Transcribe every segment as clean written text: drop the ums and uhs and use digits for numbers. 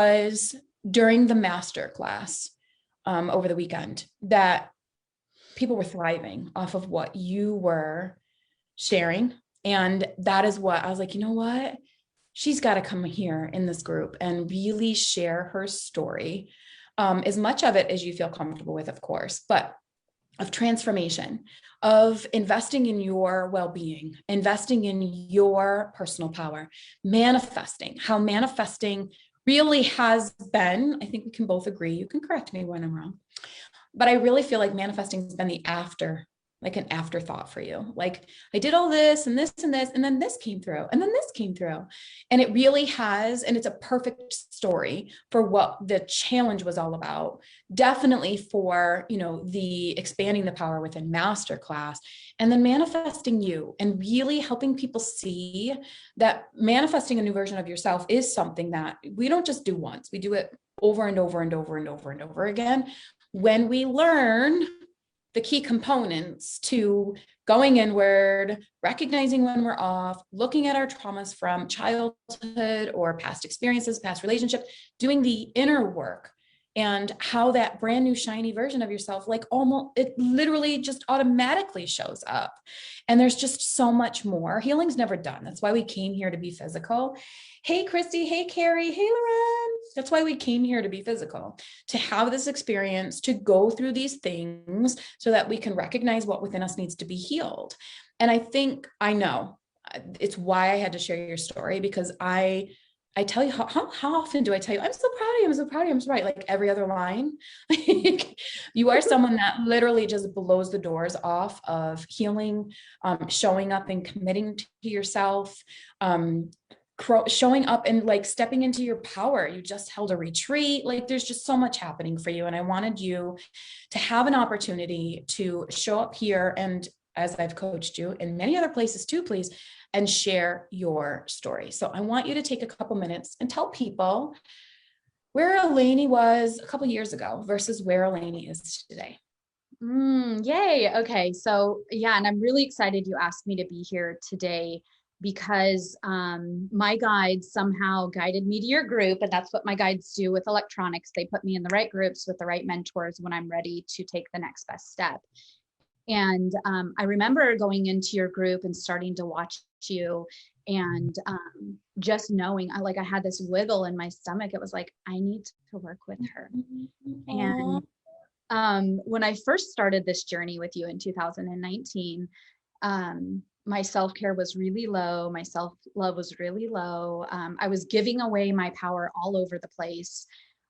was during the master class over the weekend that people were thriving off of what you were sharing. And that is what I was like, you know what? She's got to come here in this group and really share her story. As much of it as you feel comfortable with, of course, but of transformation, of investing in your well-being, investing in your personal power, manifesting, how manifesting really has been, I think we can both agree, you can correct me when I'm wrong, but I really feel like manifesting has been the like an afterthought for you. Like I did all this and this and this, and then this came through, and then this came through. And it really has, and it's a perfect story for what the challenge was all about. Definitely for, the expanding the power within masterclass, and then manifesting you and really helping people see that manifesting a new version of yourself is something that we don't just do once. We do it over and over and over and over and over again. When we learn the key components to going inward, recognizing when we're off, looking at our traumas from childhood or past experiences, past relationships, doing the inner work, and how that brand new shiny version of yourself, like almost, it literally just automatically shows up. And there's just so much more. Healing's never done. That's why we came here to be physical. Hey, Christy. Hey, Carrie. Hey, Lauren. That's why we came here to be physical, to have this experience, to go through these things so that we can recognize what within us needs to be healed. And I know it's why I had to share your story, because I tell you, how often do I tell you, I'm so proud of you, I'm so proud of you, I'm so right, like every other line. You are someone that literally just blows the doors off of healing, showing up and committing to yourself, showing up and like stepping into your power. You just held a retreat. Like there's just so much happening for you. And I wanted you to have an opportunity to show up here, and as I've coached you in many other places too, please, and share your story. So I want you to take a couple minutes and tell people where Elene was a couple years ago versus where Elene is today. Yay. Okay. So yeah, and I'm really excited you asked me to be here today, because my guides somehow guided me to your group. And that's what my guides do with electronics. They put me in the right groups with the right mentors when I'm ready to take the next best step. And I remember going into your group and starting to watch you, and just knowing, I had this wiggle in my stomach. It was like, I need to work with her. And when I first started this journey with you in 2019, my self-care was really low. My self-love was really low. I was giving away my power all over the place.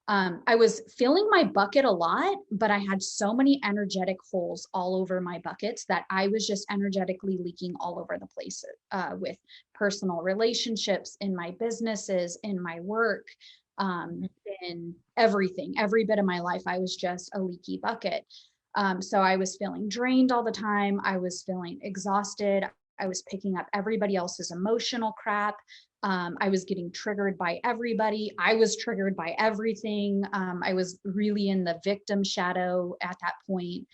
I was filling my bucket a lot, but I had so many energetic holes all over my buckets that I was just energetically leaking all over the place, with personal relationships, in my businesses, in my work, in everything, every bit of my life. I was just a leaky bucket. So I was feeling drained all the time. I was feeling exhausted. I was picking up everybody else's emotional crap. I was getting triggered by everybody. I was triggered by everything. I was really in the victim shadow at that point,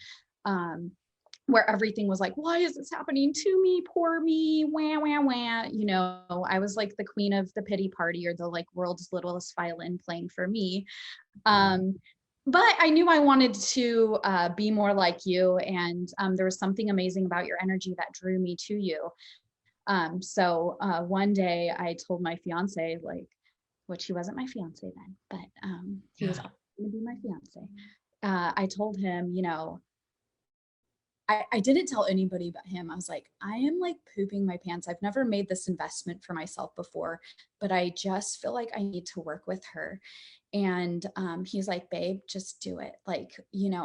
where everything was like, why is this happening to me? Poor me, wah, wah, wah. I was like the queen of the pity party, or the like world's littlest violin playing for me. But I knew I wanted to be more like you. And there was something amazing about your energy that drew me to you. So one day I told my fiance, which he wasn't my fiance then, but he was going to be my fiance. I told him, I didn't tell anybody but him. I was like, I am like pooping my pants. I've never made this investment for myself before, but I just feel like I need to work with her. And he's like, babe, just do it.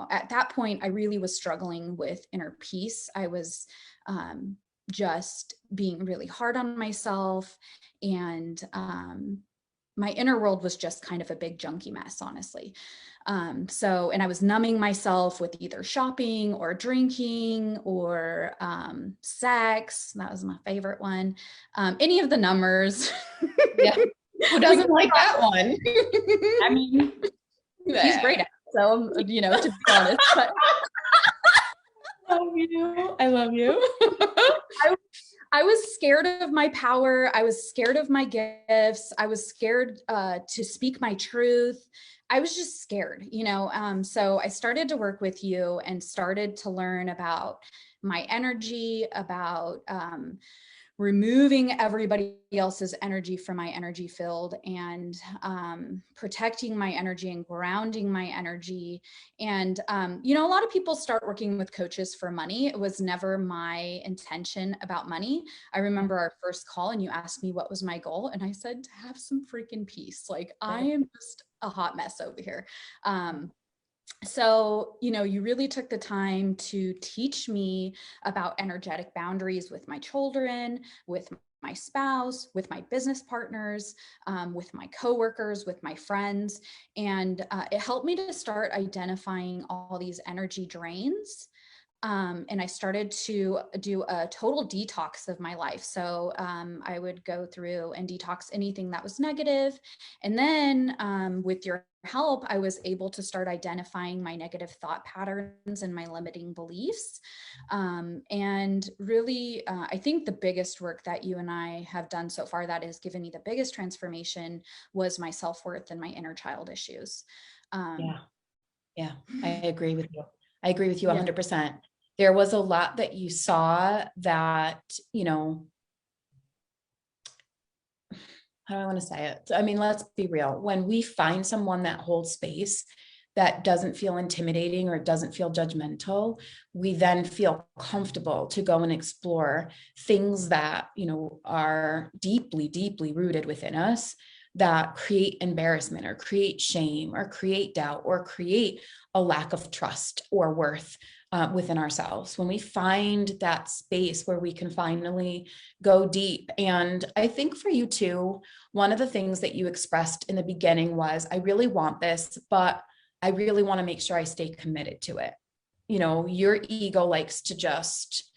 At that point, I really was struggling with inner peace. I was just being really hard on myself. And my inner world was just kind of a big junky mess, honestly. And I was numbing myself with either shopping or drinking or sex. That was my favorite one. Any of the numbers. Yeah. Who doesn't like that one? I mean, he's great at it. So, to be honest, but I love you. I was scared of my power. I was scared of my gifts. I was scared to speak my truth. I was just scared, you know. So I started to work with you and started to learn about my energy, about removing everybody else's energy from my energy field, and protecting my energy and grounding my energy. And, you know, a lot of people start working with coaches for money. It was never my intention about money. I remember our first call and you asked me what was my goal. And I said, to have some freaking peace. Like, I am just a hot mess over here. So, you know, you really took the time to teach me about energetic boundaries with my children, with my spouse, with my business partners, with my coworkers, with my friends. And it helped me to start identifying all these energy drains. And I started to do a total detox of my life. So I would go through and detox anything that was negative. And then with your help, I was able to start identifying my negative thought patterns and my limiting beliefs. And really, I think the biggest work that you and I have done so far that has given me the biggest transformation was my self-worth and my inner child issues. Yeah. Yeah. I agree with you. I agree with you Yeah. 100%. There was a lot that you saw that, you know, how do I want to say it? I mean, let's be real. When we find someone that holds space that doesn't feel intimidating or doesn't feel judgmental, we then feel comfortable to go and explore things that, you know, are deeply, deeply rooted within us that create embarrassment or create shame or create doubt or create a lack of trust or worth within ourselves. When we find that space where we can finally go deep. And I think for you too, one of the things that you expressed in the beginning was, I really want this, but I really want to make sure I stay committed to it. You know, your ego likes to just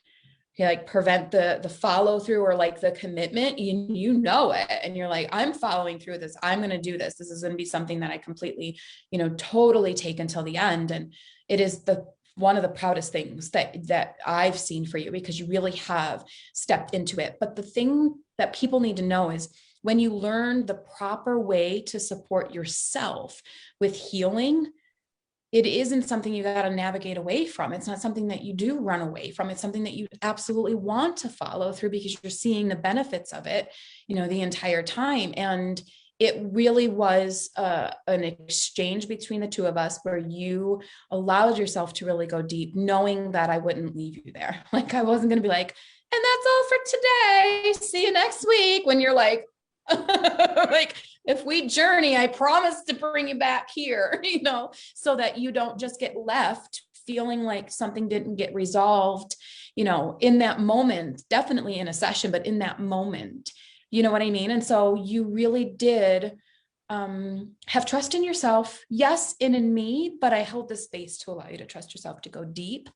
like prevent the follow through or like the commitment. You know it, and you're like, I'm following through this. I'm going to do this. This is going to be something that I completely, you know, totally take until the end. And it is the one of the proudest things that I've seen for you, because you really have stepped into it. But the thing that people need to know is, when you learn the proper way to support yourself with healing, it isn't something you got to navigate away from. It's not something that you do run away from. It's something that you absolutely want to follow through, because you're seeing the benefits of it, you know, the entire time. And it really was an exchange between the two of us where you allowed yourself to really go deep, knowing that I wouldn't leave you there. Like, I wasn't going to be like, and that's all for today, see you next week, when you're like, like, if we journey, I promise to bring you back here, you know, so that you don't just get left feeling like something didn't get resolved, you know, in that moment, definitely in a session, but in that moment, you know what I mean? And so you really did have trust in yourself, yes, and in me, but I held the space to allow you to trust yourself, to go deep,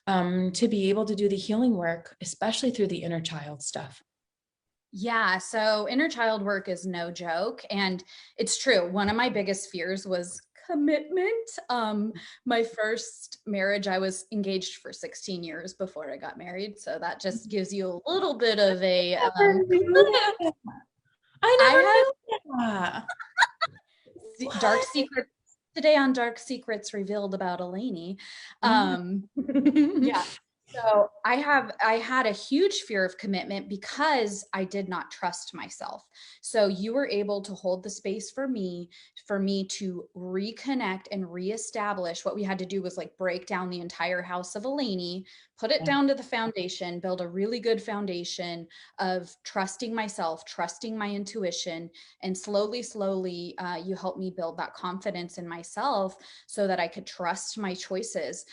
to be able to do the healing work, especially through the inner child stuff. Yeah, so inner child work is no joke. And it's true. One of my biggest fears was commitment. My first marriage, I was engaged for 16 years before I got married. So that just gives you a little bit of a Never knew that. I I never have knew that. dark What? secrets today on Dark Secrets revealed about Elene. Yeah. So I had a huge fear of commitment because I did not trust myself. So you were able to hold the space for me to reconnect and reestablish. What we had to do was like break down the entire house of Eleni, put it Yeah. down to the foundation, build a really good foundation of trusting myself, trusting my intuition, and slowly, you helped me build that confidence in myself so that I could trust my choices.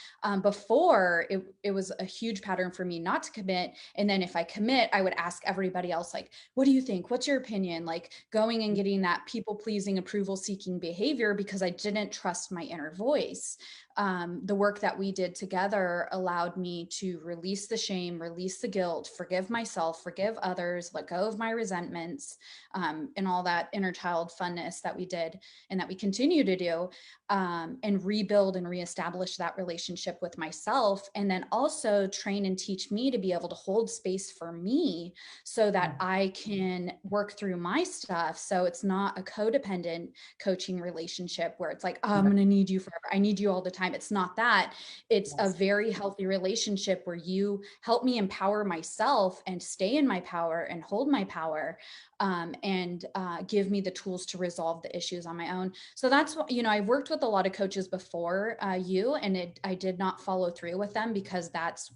Before, it was a huge pattern for me not to commit. And then if I commit, I would ask everybody else, like, what do you think? What's your opinion? Like, going and getting that people pleasing, approval seeking behavior because I didn't trust my inner voice. the work that we did together allowed me to release the shame, release the guilt, forgive myself, forgive others, let go of my resentments, and all that inner child funness that we did and that we continue to do, and rebuild and reestablish that relationship with myself. And then also train and teach me to be able to hold space for me so that I can work through my stuff. So it's not a codependent coaching relationship where it's like, oh, I'm going to need you forever. I need you all the time. It's not that. It's a very healthy relationship where you help me empower myself and stay in my power and hold my power, and give me the tools to resolve the issues on my own. So that's what, I've worked with a lot of coaches before you, and I did not follow through with them because that's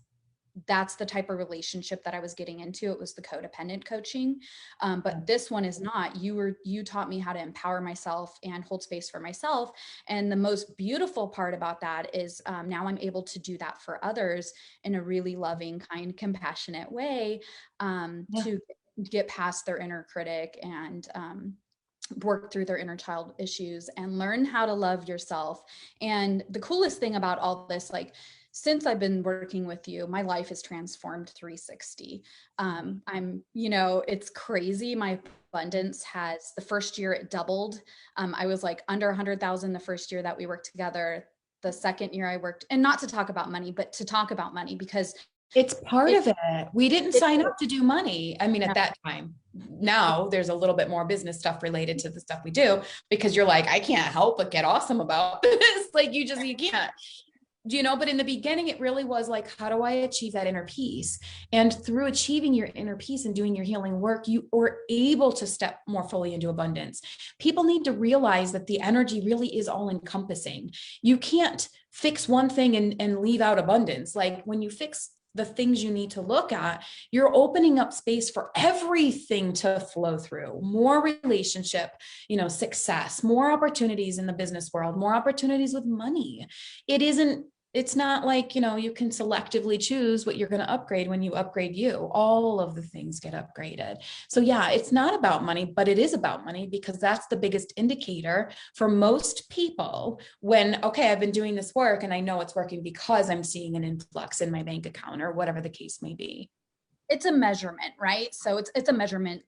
the type of relationship that I was getting into. It was the codependent coaching. But this one is not. You taught me how to empower myself and hold space for myself. And the most beautiful part about that is now I'm able to do that for others in a really loving, kind, compassionate way, to get past their inner critic and work through their inner child issues and learn how to love yourself. And the coolest thing about all this, like, since I've been working with you, my life is transformed 360. It's crazy. My abundance has, the first year it doubled. I was like under 100,000 the first year that we worked together. The second year I worked, and not to talk about money, but to talk about money, because it's part of it. We didn't sign up to do money. I mean, at that time. Now there's a little bit more business stuff related to the stuff we do, because you're like, I can't help but get awesome about this. Like you can't. But in the beginning, it really was like, how do I achieve that inner peace? And through achieving your inner peace and doing your healing work, you are able to step more fully into abundance. People need to realize that the energy really is all encompassing. You can't fix one thing and leave out abundance. Like when you fix the things you need to look at, you're opening up space for everything to flow through. More relationship, success, more opportunities in the business world, more opportunities with money. It's not like, you can selectively choose what you're going to upgrade when you upgrade you. All of the things get upgraded. So yeah, it's not about money, but it is about money, because that's the biggest indicator for most people when, okay, I've been doing this work and I know it's working because I'm seeing an influx in my bank account or whatever the case may be. It's a measurement, right? So it's a measurement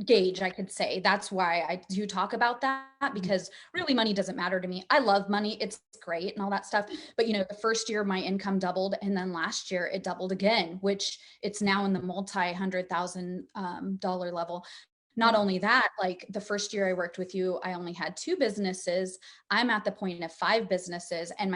gauge, I could say. That's why I do talk about that, because really money doesn't matter to me. I love money. It's great and all that stuff. But the first year my income doubled, and then last year it doubled again, which it's now in the multi-$100,000 level. Not only that, like the first year I worked with you, I only had 2 businesses. I'm at the point of 5 businesses, and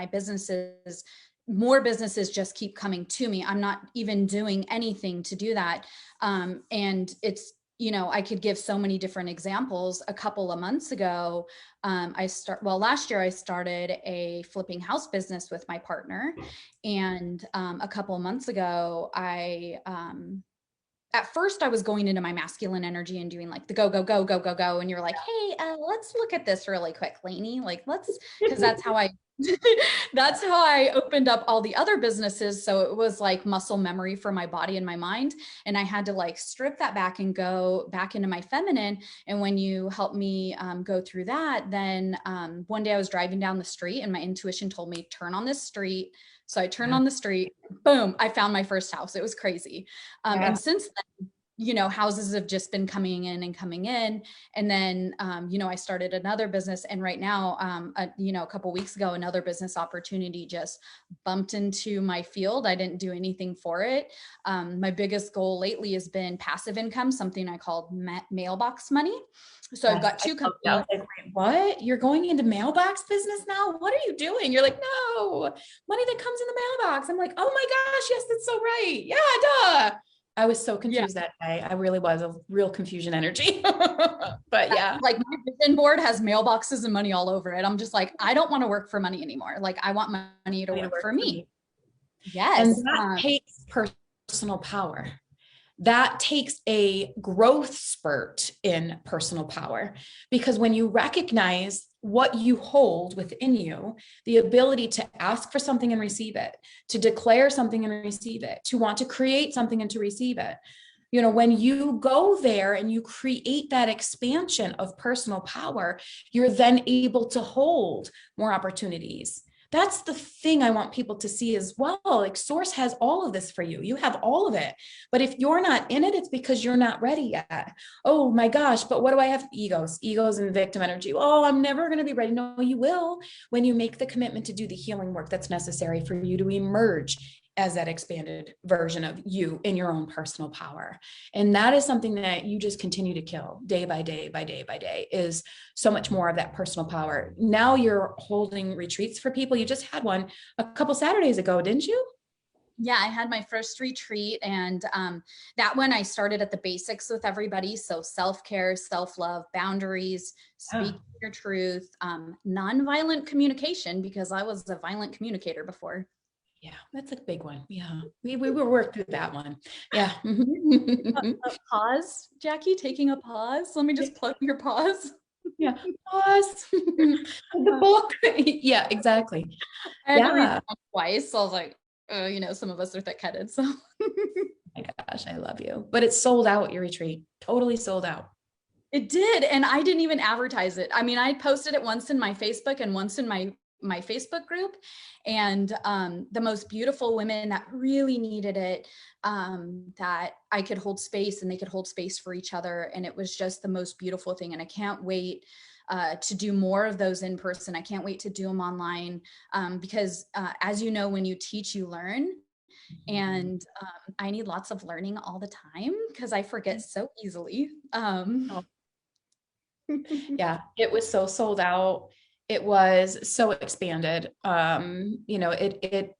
more businesses just keep coming to me. I'm not even doing anything to do that. And it's, I could give so many different examples. A couple of months ago, last year I started a flipping house business with my partner. And a couple of months ago, at first I was going into my masculine energy and doing like the go, go, go, go, go, go. And you're like, hey, let's look at this really quick, Lainey. Like, because that's how I opened up all the other businesses. So it was like muscle memory for my body and my mind. And I had to like strip that back and go back into my feminine. And when you helped me go through that, then one day I was driving down the street and my intuition told me, turn on this street. So I turned on the street, boom, I found my first house. It was crazy. And since then, houses have just been coming in and coming in. And then, I started another business, and right now, a couple of weeks ago, another business opportunity just bumped into my field. I didn't do anything for it. My biggest goal lately has been passive income, something I called mailbox money. So I've got 2 companies. Like, what? You're going into mailbox business now? What are you doing? You're like, no, money that comes in the mailbox. I'm like, oh my gosh, yes, that's so right. Yeah, duh. I was so confused that day. I really was a real confusion energy. But yeah. Like my vision board has mailboxes and money all over it. I'm just like, I don't want to work for money anymore. Like I want money to work for me. Yes. And that takes personal power. That takes a growth spurt in personal power, because when you recognize what you hold within you, the ability to ask for something and receive it, to declare something and receive it, to want to create something and to receive it. When you go there and you create that expansion of personal power, you're then able to hold more opportunities. That's the thing I want people to see as well. Like source has all of this for you. You have all of it. But if you're not in it, it's because you're not ready yet. Oh my gosh, but what do I have? Egos and victim energy. Oh, I'm never going to be ready. No, you will when you make the commitment to do the healing work that's necessary for you to emerge as that expanded version of you in your own personal power. And that is something that you just continue to kill day by day by day by day, is so much more of that personal power. Now you're holding retreats for people. You just had one a couple Saturdays ago, didn't you? Yeah, I had my first retreat, and that one I started at the basics with everybody. So self-care, self-love, boundaries, Yeah. speak your truth, nonviolent communication, because I was a violent communicator before. Yeah, that's a big one. Yeah, we will work through that one. Yeah. A pause, Jackie, taking a pause. Let me just plug your pause. Yeah. Pause. The book. Yeah, exactly. I had to read Yeah. that twice. So I was like, some of us are thick-headed. So My gosh, I love you. But it's sold out, your retreat. Totally sold out. it did. And I didn't even advertise it. I mean, I posted it once in my Facebook and once in my Facebook group. And the most beautiful women that really needed it, that I could hold space and they could hold space for each other. And it was just the most beautiful thing. And I can't wait to do more of those in person. I can't wait to do them online, because as you know, when you teach, you learn. And I need lots of learning all the time because I forget so easily. Oh, yeah, it was so sold out. It was so expanded. It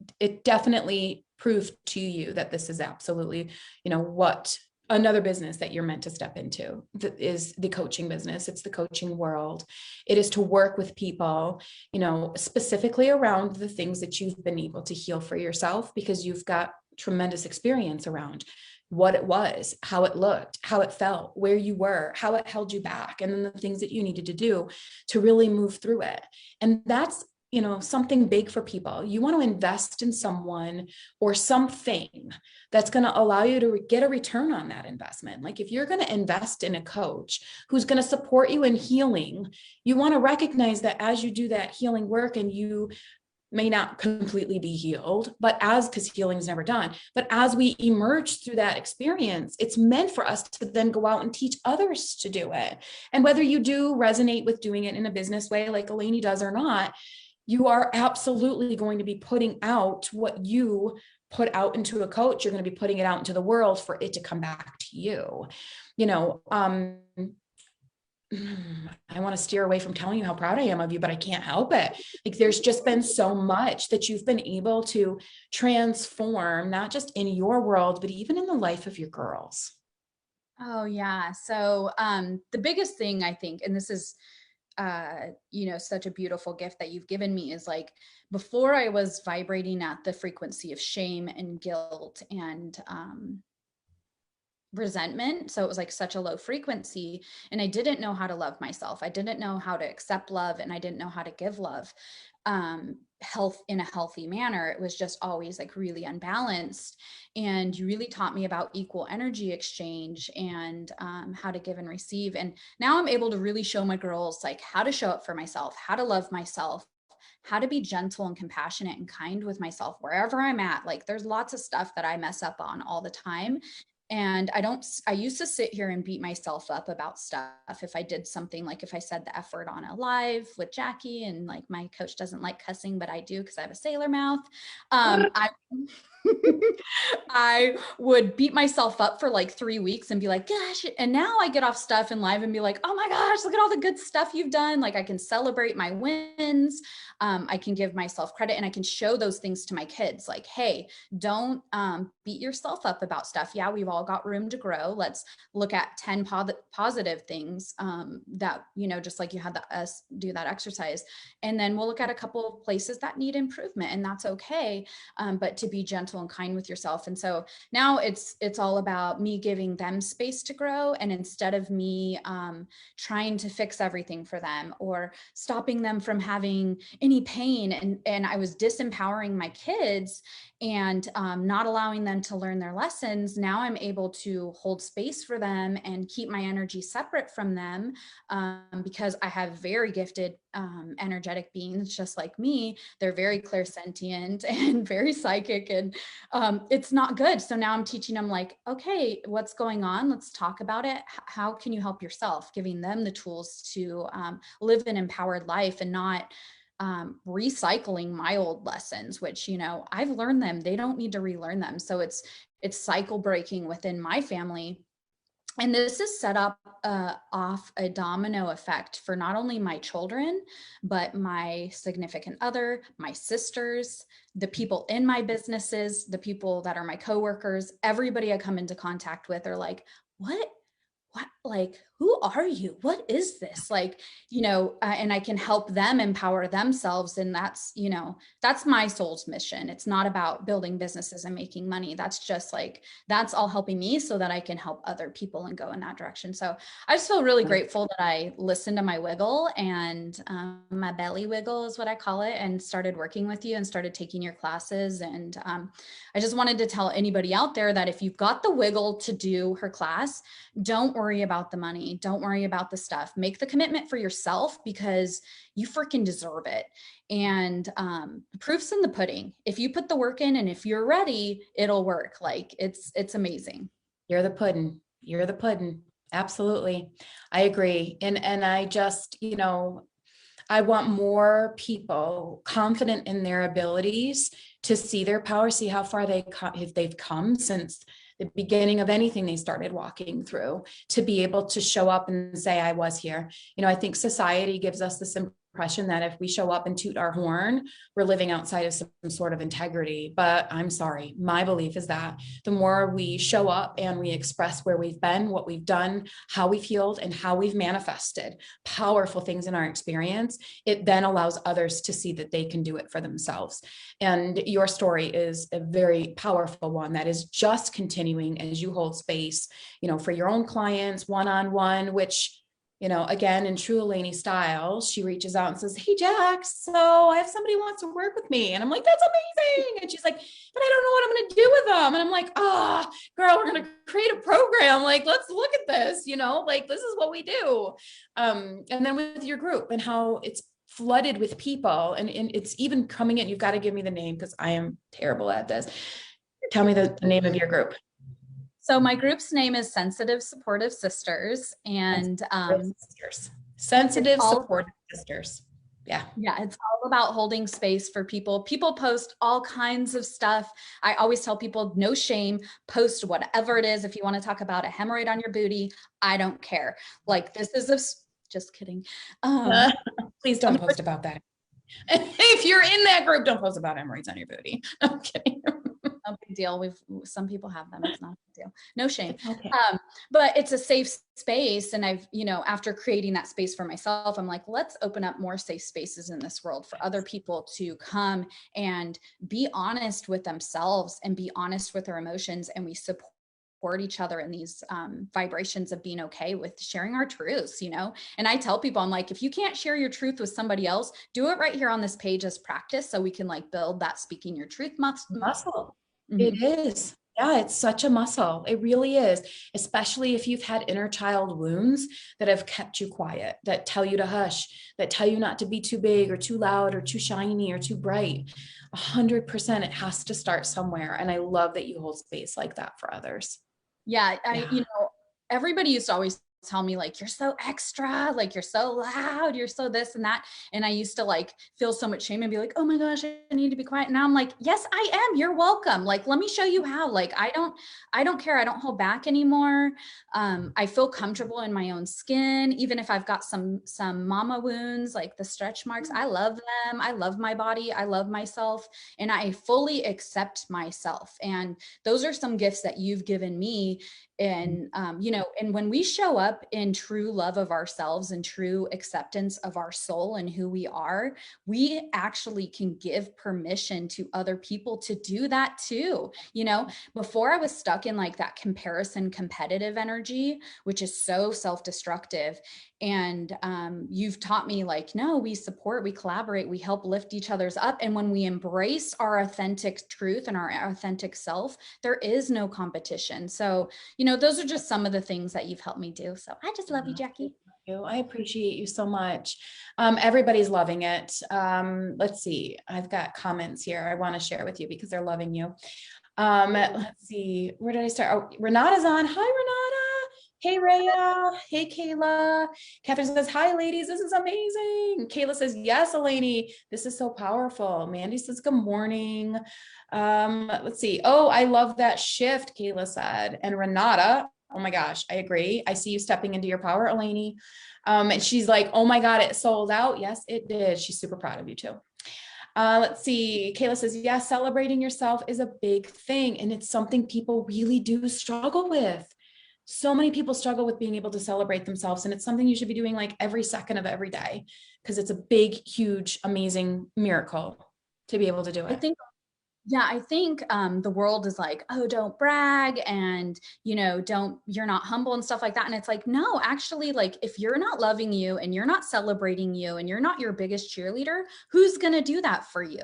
definitely proved to you that this is absolutely, what another business that you're meant to step into, that is the coaching business. It's the coaching world. It is to work with people, specifically around the things that you've been able to heal for yourself, because you've got tremendous experience around what it was, how it looked, how it felt, where you were, how it held you back, and then the things that you needed to do to really move through it. And that's, something big for people. You want to invest in someone or something that's going to allow you to get a return on that investment. Like if you're going to invest in a coach who's going to support you in healing, you want to recognize that as you do that healing work, and you may not completely be healed, but because healing is never done, but as we emerge through that experience, it's meant for us to then go out and teach others to do it. And whether you do resonate with doing it in a business way like Elene does or not, you are absolutely going to be putting out what you put out into a coach. You're going to be putting it out into the world for it to come back to you. I want to steer away from telling you how proud I am of you, but I can't help it. Like there's just been so much that you've been able to transform, not just in your world, but even in the life of your girls. Oh yeah. So the biggest thing I think, and this is such a beautiful gift that you've given me, is like before I was vibrating at the frequency of shame and guilt and resentment. So it was like such a low frequency, and I didn't know how to love myself. I didn't know how to accept love, and I didn't know how to give love health in a healthy manner. It was just always like really unbalanced. And you really taught me about equal energy exchange and how to give and receive. And now I'm able to really show my girls like how to show up for myself, how to love myself, how to be gentle and compassionate and kind with myself wherever I'm at. Like there's lots of stuff that I mess up on all the time. And I used to sit here and beat myself up about stuff. If I did something, like if I said the F word on a live with Jackie, and like my coach doesn't like cussing, but I do because I have a sailor mouth. I I would beat myself up for like 3 weeks and be like, gosh. And now I get off stuff in live and be like, oh my gosh, look at all the good stuff you've done. Like I can celebrate my wins. I can give myself credit, and I can show those things to my kids. Like, hey, don't beat yourself up about stuff. Yeah, we've all got room to grow. Let's look at 10 positive things that, just like you had us do that exercise. And then we'll look at a couple of places that need improvement, and that's okay. But to be gentle and kind with yourself. And so now it's all about me giving them space to grow. And instead of me trying to fix everything for them or stopping them from having any pain, and I was disempowering my kids and not allowing them to learn their lessons, now I'm able to hold space for them and keep my energy separate from them, because I have very gifted energetic beings just like me. They're very clairsentient and very psychic, and it's not good. So now I'm teaching them like, okay, what's going on? Let's talk about it. How can you help yourself? Giving them the tools to live an empowered life and not recycling my old lessons, which, you know, I've learned them. They don't need to relearn them. So it's cycle breaking within my family. And this is set up off a domino effect for not only my children, but my significant other, my sisters, the people in my businesses, the people that are my coworkers, everybody I come into contact with are like, what, like, who are you? What is this? Like, you know, and I can help them empower themselves. And that's, you know, that's my soul's mission. It's not about building businesses and making money. That's just like, that's all helping me so that I can help other people and go in that direction. So I just feel really grateful that I listened to my wiggle, and my belly wiggle is what I call it, and started working with you and started taking your classes. And I just wanted to tell anybody out there that if you've got the wiggle to do her class, don't worry about the money. Don't worry about the stuff. Make the commitment for yourself, because you freaking deserve it. And proof's in the pudding. If you put the work in and if you're ready, it'll work. Like it's amazing. You're the pudding. You're the pudding. Absolutely. I agree. And I just, you know, I want more people confident in their abilities to see their power, see how far if they've come since the beginning of anything they started walking through, to be able to show up and say, I was here. You know, I think society gives us this impression that if we show up and toot our horn, we're living outside of some sort of integrity. But I'm sorry, my belief is that the more we show up and we express where we've been, what we've done, how we've healed, and how we've manifested powerful things in our experience, it then allows others to see that they can do it for themselves. And your story is a very powerful one that is just continuing as you hold space, you know, for your own clients, one-on-one, which, you know, again, in true Elene style, she reaches out and says, hey, Jax, so I have somebody who wants to work with me. And I'm like, that's amazing. And she's like, but I don't know what I'm going to do with them. And I'm like, girl, we're going to create a program. Like, let's look at this, you know, like, this is what we do. And then with your group and how it's flooded with people, and it's even coming in, you've got to give me the name because I am terrible at this. Tell me the name of your group. So my group's name is Sensitive Supportive Sisters, and Sensitive Supportive Sisters. Yeah. Yeah, it's all about holding space for people. People post all kinds of stuff. I always tell people, no shame, post whatever it is. If you want to talk about a hemorrhoid on your booty, I don't care. Like, this is just kidding. Please don't post about that. If you're in that group, don't post about hemorrhoids on your booty. Okay. No big deal. Some people have them. It's not a big deal. No shame. Okay. But it's a safe space. And I've, you know, after creating that space for myself, I'm like, let's open up more safe spaces in this world for other people to come and be honest with themselves and be honest with their emotions. And we support each other in these vibrations of being okay with sharing our truths, you know? And I tell people, I'm like, if you can't share your truth with somebody else, do it right here on this page as practice, so we can like build that speaking your truth muscle. Mm-hmm. It is. Yeah, it's such a muscle. It really is, especially if you've had inner child wounds that have kept you quiet, that tell you to hush, that tell you not to be too big or too loud or too shiny or too bright. 100%, it has to start somewhere. And I love that you hold space like that for others. Yeah, you know, everybody used to always tell me like, you're so extra, like you're so loud, you're so this and that. And I used to like feel so much shame and be like, oh my gosh, I need to be quiet. Now I'm like, yes, I am. You're welcome. Like, let me show you how. Like, I don't care. I don't hold back anymore. I feel comfortable in my own skin, even if I've got some mama wounds, like the stretch marks. I love them. I love my body. I love myself, and I fully accept myself. And those are some gifts that you've given me. And, you know, and when we show up in true love of ourselves and true acceptance of our soul and who we are, we actually can give permission to other people to do that too. You know, before I was stuck in like that comparison, competitive energy, which is so self-destructive. And you've taught me like, no, we support, we collaborate, we help lift each other's up. And when we embrace our authentic truth and our authentic self, there is no competition. So, you know, those are just some of the things that you've helped me do. So I just love you, Jackie. you. I appreciate you so much. Everybody's loving it. Let's see. I've got comments here I want to share with you because they're loving you. Let's see. Where did I start? Oh, Renata's on. Hi, Renata. Hey, Rhea. Hey, Kayla. Catherine says, hi, ladies. This is amazing. Kayla says, yes, Elene. This is so powerful. Mandy says, good morning. Let's see. Oh, I love that shift, Kayla said. And Renata, oh my gosh, I agree. I see you stepping into your power, Eleni. And she's like, oh my God, it sold out. Yes, it did. She's super proud of you too. Let's see. Kayla says, yeah, celebrating yourself is a big thing. And it's something people really do struggle with. So many people struggle with being able to celebrate themselves. And it's something you should be doing like every second of every day because it's a big, huge, amazing miracle to be able to do it. I think the world is like, oh, don't brag and, you're not humble and stuff like that. And it's like, no, actually, like if you're not loving you and you're not celebrating you and you're not your biggest cheerleader, who's going to do that for you,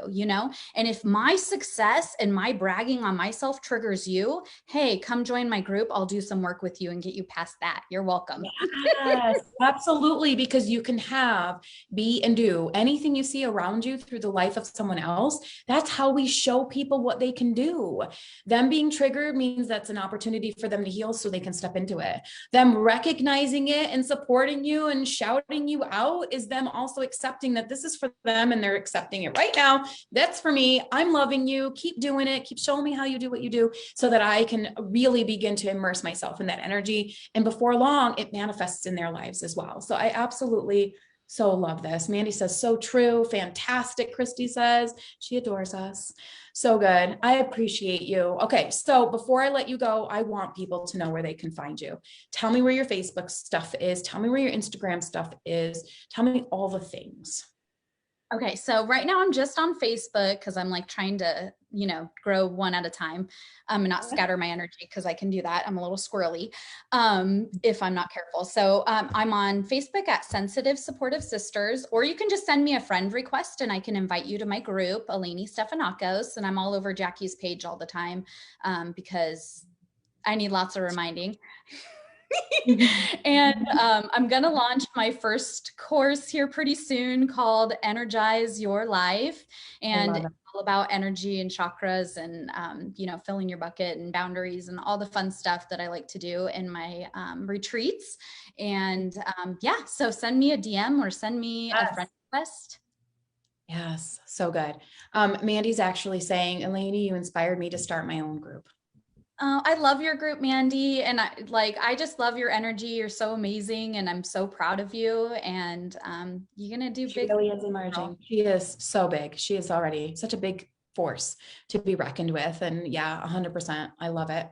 And if my success and my bragging on myself triggers you, hey, come join my group. I'll do some work with you and get you past that. You're welcome. Yes, absolutely. Because you can have, be, and do anything you see around you through the life of someone else. That's how we show people what they can do. Them being triggered means that's an opportunity for them to heal so they can step into it. Them recognizing it and supporting you and shouting you out is them also accepting that this is for them and they're accepting it right now. That's for me. I'm loving you. Keep doing it. Keep showing me how you do what you do so that I can really begin to immerse myself in that energy. And before long, it manifests in their lives as well. So I absolutely so love this. Mandy says, so true. Fantastic. Christy says she adores us. So good. I appreciate you. Okay. So before I let you go, I want people to know where they can find you. Tell me where your Facebook stuff is. Tell me where your Instagram stuff is. Tell me all the things. Okay, so right now I'm just on Facebook because I'm like trying to, grow one at a time and not scatter my energy because I can do that. I'm a little squirrely if I'm not careful. So I'm on Facebook at Sensitive Supportive Sisters, or you can just send me a friend request and I can invite you to my group, Elene Stefanakos, and I'm all over Jackie's page all the time because I need lots of reminding. And I'm going to launch my first course here pretty soon called Energize Your Life. And it's all about energy and chakras and, filling your bucket and boundaries and all the fun stuff that I like to do in my retreats. And so send me a DM or send me a friend request. Yes, so good. Mandy's actually saying, Elene, you inspired me to start my own group. I love your group, Mandy. And I just love your energy. You're so amazing. And I'm so proud of you. And you're going to do she big. She really is emerging. She is so big. She is already such a big force to be reckoned with. And yeah, 100%. I love it.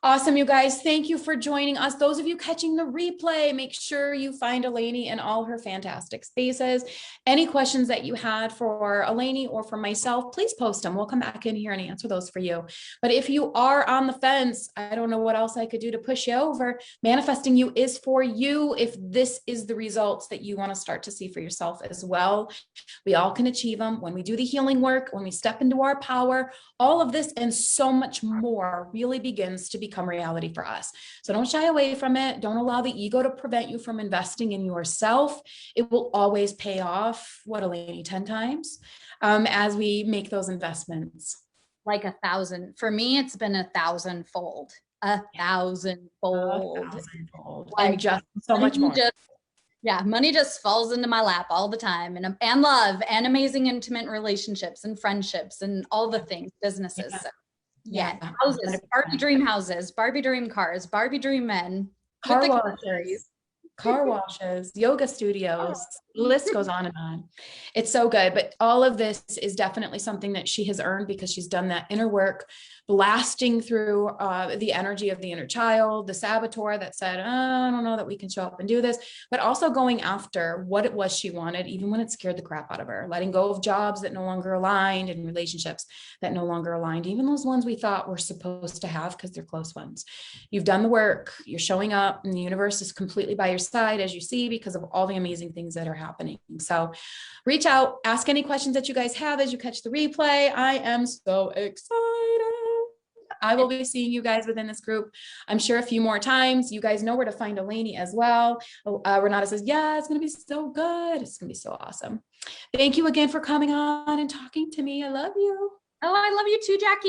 Awesome, you guys. Thank you for joining us. Those of you catching the replay, make sure you find Elene in all her fantastic spaces. Any questions that you had for Elene or for myself, please post them. We'll come back in here and answer those for you. But if you are on the fence, I don't know what else I could do to push you over. Manifesting You is for you if this is the results that you want to start to see for yourself as well. We all can achieve them when we do the healing work, when we step into our power. All of this and so much more really begins to become reality for us. So don't shy away from it. Don't allow the ego to prevent you from investing in yourself. It will always pay off, what, Elene, 10 times as we make those investments. Like 1,000. For me, it's been 1,000-fold. 1,000-fold. 1,000-fold. And just so much more. Money just falls into my lap all the time, and love and amazing intimate relationships and friendships and all the things, businesses. So, houses, Barbie dream houses, Barbie dream cars, Barbie dream men, car washes, yoga studios, the list goes on and on. It's so good. But all of this is definitely something that she has earned because she's done that inner work, blasting through the energy of the inner child, the saboteur that said, I don't know that we can show up and do this, but also going after what it was she wanted, even when it scared the crap out of her, letting go of jobs that no longer aligned and relationships that no longer aligned, even those ones we thought we're supposed to have because they're close ones. You've done the work, you're showing up, and the universe is completely by your side, as you see, because of all the amazing things that are happening. So reach out, ask any questions that you guys have as you catch the replay. I am so excited. I will be seeing you guys within this group, I'm sure, a few more times. You guys know where to find Elene as well. Renata says, yeah, it's going to be so good. It's going to be so awesome. Thank you again for coming on and talking to me. I love you. Oh, I love you too, Jackie.